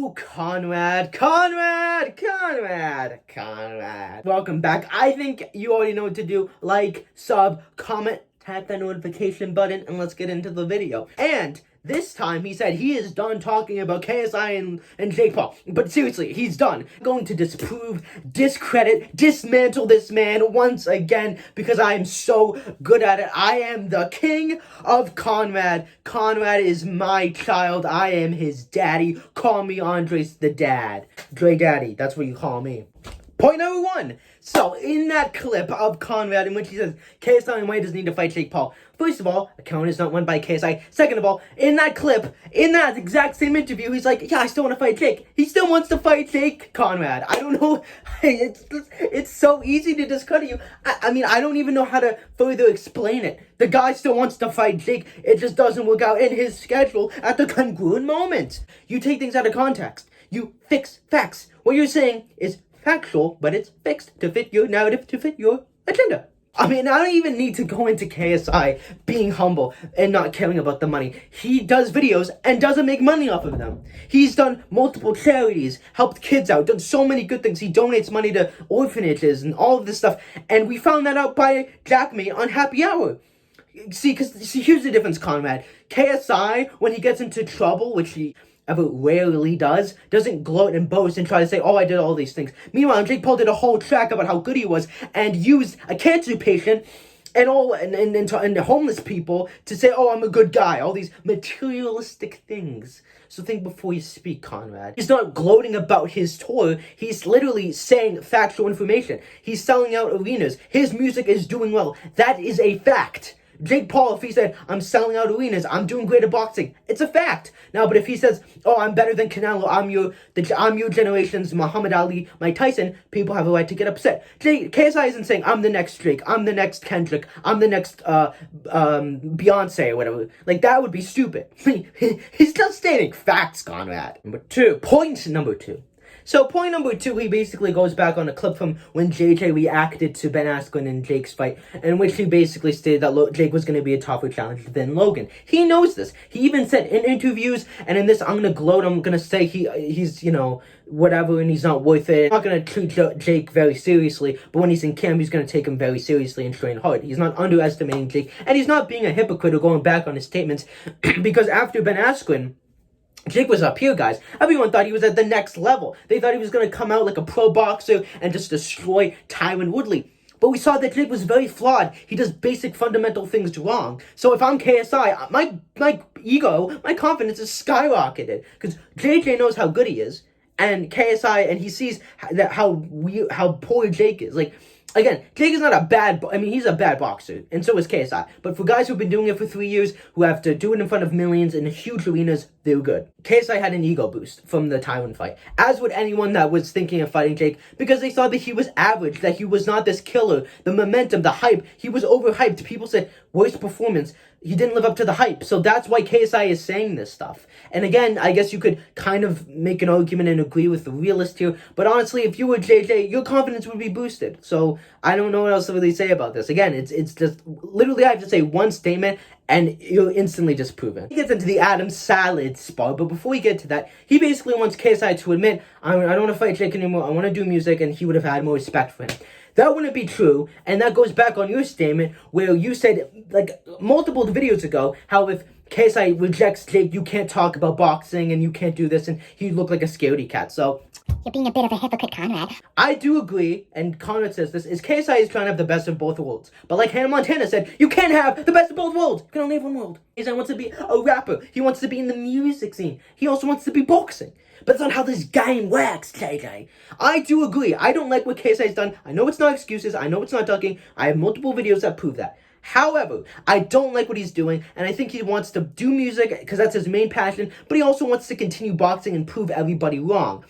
Yo, Conrad. Welcome back. I think you already know what to do. Like, sub, comment, tap that notification button, and let's get into the video. And this time, he said he is done talking about KSI and Jake Paul. But seriously, he's done. I'm going to disprove, discredit, dismantle this man once again because I am so good at it. I am the king of Conrad. Conrad is my child. I am his daddy. Call me Andres the dad. Dre Daddy, that's what you call me. Point number one. So, in that clip of Conrad in which he says, KSI and Wade doesn't need to fight Jake Paul. First of all, account is not won by KSI. Second of all, in that clip, in that exact same interview, he's like, yeah, I still want to fight Jake. He still wants to fight Jake Conrad. I don't know. It's so easy to discredit you. I mean, I don't even know how to further explain it. The guy still wants to fight Jake. It just doesn't work out in his schedule at the congruent moment. You take things out of context. You fix facts. What you're saying is factual, but it's fixed to fit your narrative, to fit your agenda. I mean, I don't even need to go into KSI being humble and not caring about the money. He does videos and doesn't make money off of them. He's done multiple charities, helped kids out, done so many good things. He donates money to orphanages and all of this stuff. And we found that out by Jackmate on Happy Hour. See, here's the difference, Conrad. KSI, when he gets into trouble, which he ever rarely doesn't gloat and boast and try to say, oh, I did all these things. Meanwhile, Jake Paul did a whole track about how good he was and used a cancer patient and homeless people to say, oh, I'm a good guy. All these materialistic things. So think before you speak, Conrad. He's not gloating about his tour. He's literally saying factual information. He's selling out arenas. His music is doing well. That is a fact. Jake Paul, if he said, I'm selling out arenas, I'm doing great at boxing, it's a fact. Now, but if he says, oh, I'm better than Canelo, I'm your generation's Muhammad Ali, Mike Tyson, people have a right to get upset. KSI isn't saying, I'm the next Drake, I'm the next Kendrick, I'm the next Beyonce or whatever. Like, that would be stupid. He's just stating facts, Conrad. Point number two. So point number two, he basically goes back on a clip from when JJ reacted to Ben Askren and Jake's fight, in which he basically stated that Jake was going to be a tougher challenger than Logan. He knows this. He even said in interviews, and in this, I'm going to gloat, I'm going to say he's, you know, whatever, and he's not worth it. I'm not going to treat Jake very seriously, but when he's in camp, he's going to take him very seriously and train hard. He's not underestimating Jake, and he's not being a hypocrite or going back on his statements, because after Ben Askren, Jake was up here, guys. Everyone thought he was at the next level. They thought he was going to come out like a pro boxer and just destroy Tyron Woodley. But we saw that Jake was very flawed. He does basic fundamental things wrong. So if I'm KSI, my ego, my confidence is skyrocketed. Because JJ knows how good he is. And KSI, and he sees that how poor Jake is. Like, again, Jake is not a bad, he's a bad boxer, and so is KSI. But for guys who've been doing it for 3 years, who have to do it in front of millions in huge arenas, they're good. KSI had an ego boost from the Tyron fight, as would anyone that was thinking of fighting Jake, because they saw that he was average, that he was not this killer, the momentum, the hype. He was overhyped. People said, worst performance. He didn't live up to the hype. So that's why KSI is saying this stuff. And again, I guess you could kind of make an argument and agree with the realist here. But honestly, if you were JJ, your confidence would be boosted. So I don't know what else to really say about this. Again, it's just literally I have to say one statement and you'll instantly disprove it. He gets into the Adam Salad spot, but before we get to that, he basically wants KSI to admit, I don't want to fight Jake anymore. I want to do music, and he would have had more respect for him. That wouldn't be true, and that goes back on your statement where you said, like, multiple videos ago, how if KSI rejects Jake, you can't talk about boxing and you can't do this, and he looked like a scaredy cat. So you're being a bit of a hypocrite, Conrad. I do agree, and Conrad says this, is KSI is trying to have the best of both worlds. But like Hannah Montana said, you can't have the best of both worlds. You can only have one world. KSI wants to be a rapper. He wants to be in the music scene. He also wants to be boxing. But that's not how this game works, JJ. I do agree. I don't like what KSI's done. I know it's not excuses. I know it's not ducking. I have multiple videos that prove that. However, I don't like what he's doing, and I think he wants to do music because that's his main passion, but he also wants to continue boxing and prove everybody wrong.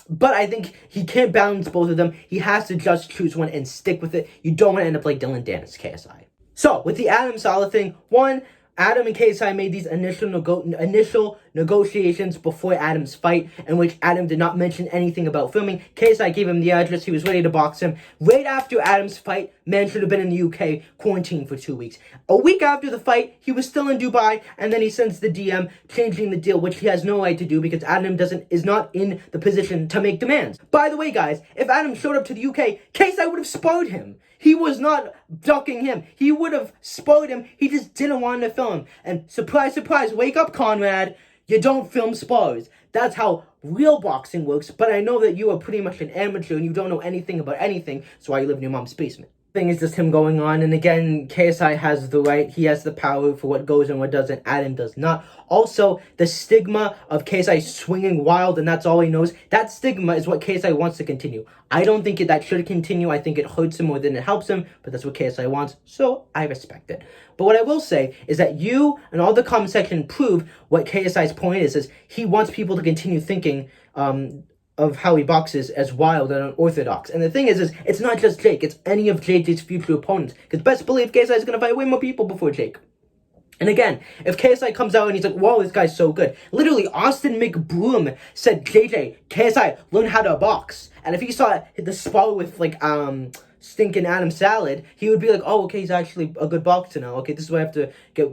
But I think he can't balance both of them. He has to just choose one and stick with it. You don't want to end up like Dylan Dennis, KSI. So, with the Adam Salad thing, one, Adam and KSI made these initial negotiations before Adam's fight, in which Adam did not mention anything about filming. KSI gave him the address. He was ready to box him. Right after Adam's fight, man should have been in the UK, quarantined for 2 weeks. A week after the fight, he was still in Dubai, and then he sends the DM changing the deal, which he has no right to do because Adam is not in the position to make demands. By the way, guys, if Adam showed up to the UK, KSI would have sparred him. He was not ducking him. He would have sparred him. He just didn't want to film. And surprise, surprise, wake up, Conrad. You don't film spars. That's how real boxing works. But I know that you are pretty much an amateur and you don't know anything about anything. That's why you live in your mom's basement. Thing is just him going on, and again, KSI has the right, he has the power for what goes and what doesn't. Adam does not. Also, the stigma of KSI swinging wild and that's all he knows, that stigma is what KSI wants to continue. I don't think that should continue. I think it hurts him more than it helps him, but that's what KSI wants, so I respect it. But what I will say is that you and all the comment section prove what KSI's point is he wants people to continue thinking of how he boxes as wild and unorthodox. And the thing is it's not just Jake, it's any of JJ's future opponents. Because best believe KSI is going to fight way more people before Jake. And again, if KSI comes out and he's like, whoa, this guy's so good. Literally, Austin McBroom said, JJ, KSI, learn how to box. And if he saw the spar with, like, stinking Adam Salad, he would be like, oh, okay, he's actually a good boxer now. Okay, this is what I have to get,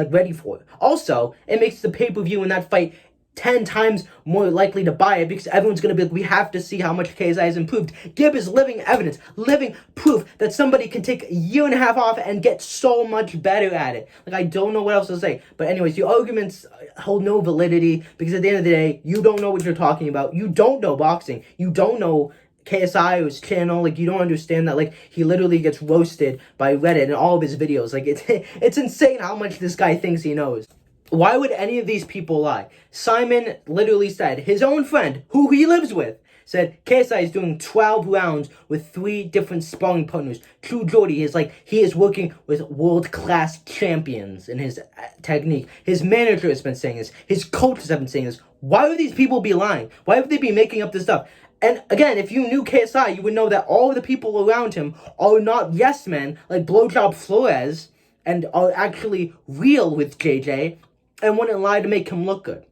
ready for. Also, it makes the pay-per-view in that fight 10 times more likely to buy it because everyone's going to be like, we have to see how much KSI has improved. Gib is living evidence, living proof that somebody can take a year and a half off and get so much better at it. Like, I don't know what else to say. But anyways, your arguments hold no validity because at the end of the day, you don't know what you're talking about. You don't know boxing. You don't know KSI or his channel. Like, you don't understand that, like, he literally gets roasted by Reddit in all of his videos. Like, it's insane how much this guy thinks he knows. Why would any of these people lie? Simon literally said, his own friend, who he lives with, said KSI is doing 12 rounds with 3 different sparring partners. True Jordy is like, he is working with world-class champions in his technique. His manager has been saying this. His coaches have been saying this. Why would these people be lying? Why would they be making up this stuff? And again, if you knew KSI, you would know that all of the people around him are not yes men like Blowjob Flores and are actually real with JJ and wouldn't lie to make him look good.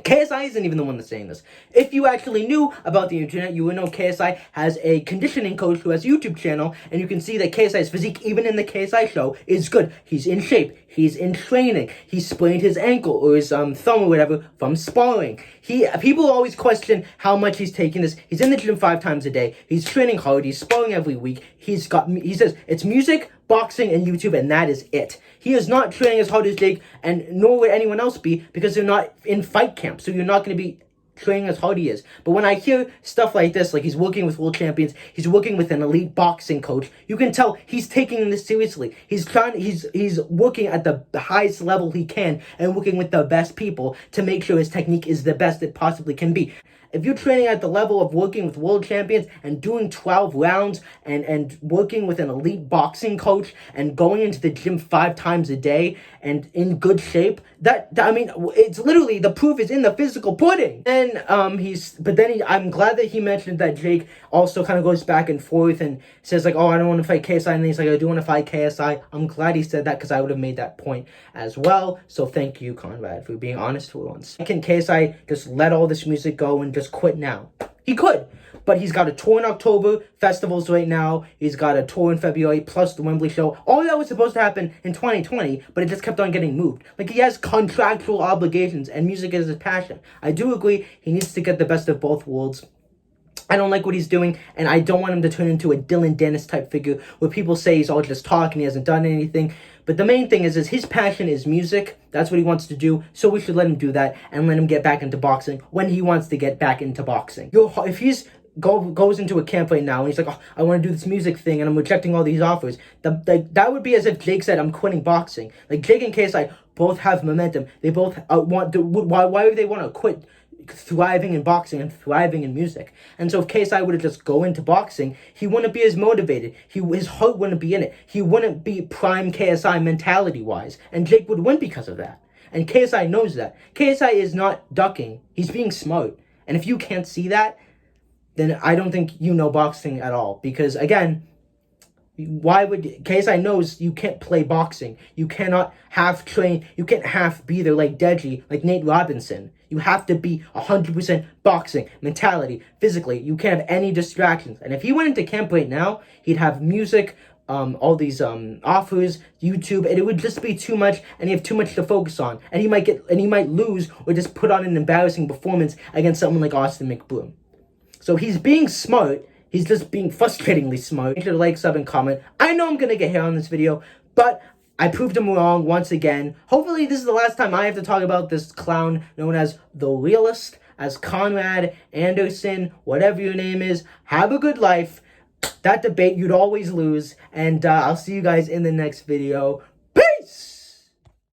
KSI isn't even the one that's saying this. If you actually knew about the internet, you would know KSI has a conditioning coach who has a YouTube channel, and you can see that KSI's physique, even in the KSI show, is good. He's in shape. He's in training. He sprained his ankle or his thumb or whatever from sparring. People always question how much he's taking this. He's in the gym 5 times a day. He's training hard. He's sparring every week. He says it's music, boxing, and YouTube, and that is it. He is not training as hard as Jake, and nor would anyone else be, because they're not in fight camp, so you're not going to be training as hard as he is. But when I hear stuff like this, like he's working with world champions, he's working with an elite boxing coach, you can tell he's taking this seriously. He's working at the highest level he can, and working with the best people to make sure his technique is the best it possibly can be. If you're training at the level of working with world champions and doing 12 rounds and working with an elite boxing coach and going into the gym 5 times a day and in good shape, I mean, it's literally, the proof is in the physical pudding. And I'm glad that he mentioned that Jake also kind of goes back and forth and says like, oh, I don't want to fight KSI, and then he's like, I do want to fight KSI. I'm glad he said that because I would have made that point as well. So thank you, Conrad, for being honest for once. Can KSI just let all this music go and just quit now? He could, but he's got a tour in October, festivals right now, he's got a tour in February, plus the Wembley show. All that was supposed to happen in 2020, but it just kept on getting moved. Like, he has contractual obligations, and music is his passion. I do agree, he needs to get the best of both worlds. I don't like what he's doing, and I don't want him to turn into a Dylan Dennis type figure where people say he's all just talking, he hasn't done anything. But the main thing is his passion is music. That's what he wants to do, so we should let him do that and let him get back into boxing when he wants to get back into boxing. If he's goes into a camp right now and he's like, oh, I want to do this music thing and I'm rejecting all these offers, that would be as if Jake said, I'm quitting boxing. Like, Jake and KSI both have momentum. They both want to. Why would they want to quit thriving in boxing and thriving in music? And so if KSI would have just go into boxing, he wouldn't be as motivated. His heart wouldn't be in it. He wouldn't be prime KSI mentality wise, and Jake would win because of that. And KSI knows that. KSI is not ducking. He's being smart. And if you can't see that, then I don't think you know boxing at all. Because again, Why would KSI knows you can't play boxing? You cannot half train. You can't half be there like Deji, like Nate Robinson. You have to be 100% boxing mentality, physically. You can't have any distractions. And if he went into camp right now, he'd have music, all these offers, YouTube, and it would just be too much, and he have too much to focus on. And he might lose or just put on an embarrassing performance against someone like Austin McBroom. So he's being smart. He's just being frustratingly smart. Make sure to like, sub, and comment. I know I'm gonna get hit on this video, but I proved him wrong once again. Hopefully this is the last time I have to talk about this clown known as the Realist, as Conrad Anderson, whatever your name is. Have a good life. That debate, you'd always lose. And I'll see you guys in the next video.